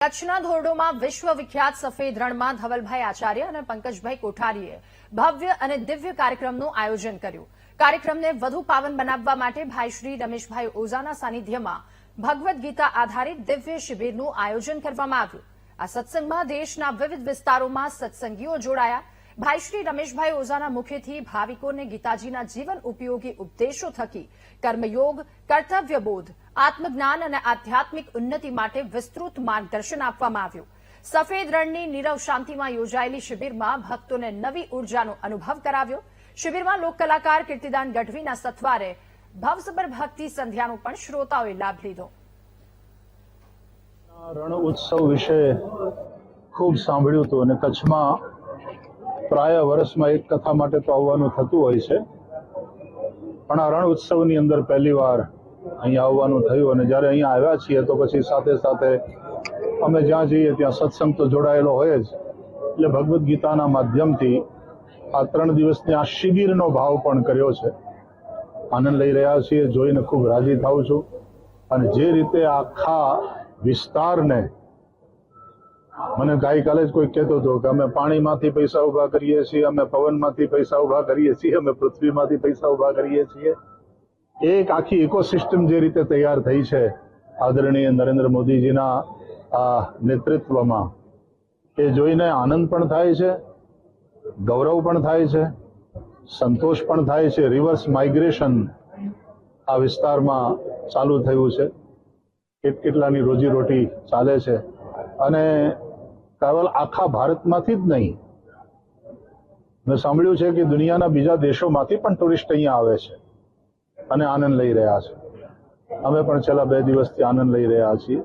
કચ્છના ધોરડોમાં વિશ્વવિખ્યાત સફેદ રણમાં ધવલભાઈ આચાર્ય અને પંકજભાઈ કોઠારીએ ભવ્ય અને દિવ્ય કાર્યક્રમનું આયોજન કર્યું. કાર્યક્રમને વધુ પાવન બનાવવા માટે ભાઈ શ્રી રમેશભાઈ ઓઝાના સાનિધ્યમાં ભગવદ્ ગીતા આધારિત દિવ્ય શિબિરનું આયોજન કરવામાં આવ્યું. આ સત્સંગમાં દેશના વિવિધ વિસ્તારોમાં સત્સંગીઓ જોડાયા. ભાઈ શ્રી રમેશભાઈ ઓઝાના મુખેથી ભાવિકોને ગીતાજીના જીવન ઉપયોગી ઉપદેશો થકી કર્મયોગ, કર્તવ્યબોધ, આત્મજ્ઞાન અને આધ્યાત્મિક ઉન્નતિ માટે વિસ્તૃત માર્ગદર્શન આપવામાં આવ્યું. સફેદ રણની નીરવ શાંતિમાં યોજાયેલી શિબિરમાં ભક્તોને નવી ઉર્જાનો અનુભવ કરાવ્યો. શિબિરમાં લોક કલાકાર કીર્તિદાન ગઢવીના સથવારે ભવસબર ભક્તિ સંધ્યાનો પણ શ્રોતાઓએ લાભ લીધો. રણ ઉત્સવ વિશે ખૂબ સાંભળ્યું હતું અને કચ્છમાં પ્રાય વર્ષમાં એક કથા માટે તો આવવાનું થતું હોય છે, પણ આ રણ ઉત્સવની અંદર પહેલી વાર અહીંયા આવવાનું થયું અને જ્યારે અહીંયા આવ્યા છીએ તો પછી સાથે સાથે અમે જ્યાં જઈએ ત્યાં સત્સંગ તો જોડાયેલો હોય જ, એટલે ભગવદ્ ગીતાના માધ્યમથી આ 3 દિવસની આ શિબિરનો ભાવ પણ કર્યો છે. આનંદ લઈ રહ્યા છીએ, જોઈને ખૂબ રાજી થાઉં છું. અને જે રીતે આખા વિસ્તારને, મને ગઈકાલે જ કોઈ કહેતો હતો કે અમે પાણીમાંથી પૈસા ઉભા કરીએ છીએ, અમે પવનમાંથી પૈસા ઉભા કરીએ છીએ, અમે પૃથ્વીમાંથી પૈસા ઉભા કરીએ છીએ. એક આખી ઇકોસિસ્ટમ જે રીતે તૈયાર થઈ છે આદરણીય નરેન્દ્ર મોદીજીના આ નેતૃત્વમાં, એ જોઈને આનંદ પણ થાય છે, ગૌરવ પણ થાય છે, સંતોષ પણ થાય છે. રિવર્સ માઇગ્રેશન આ વિસ્તારમાં ચાલુ થયું છે. કેટલાની રોજીરોટી ચાલે છે અને કેવલ આખા ભારતમાંથી જ નહીં, મેં સાંભળ્યું છે કે દુનિયાના બીજા દેશોમાંથી પણ ટુરિસ્ટ અહીંયા આવે છે અને આનંદ લઈ રહ્યા છે. અમે પણ છેલ્લા 2 દિવસથી આનંદ લઈ રહ્યા છીએ.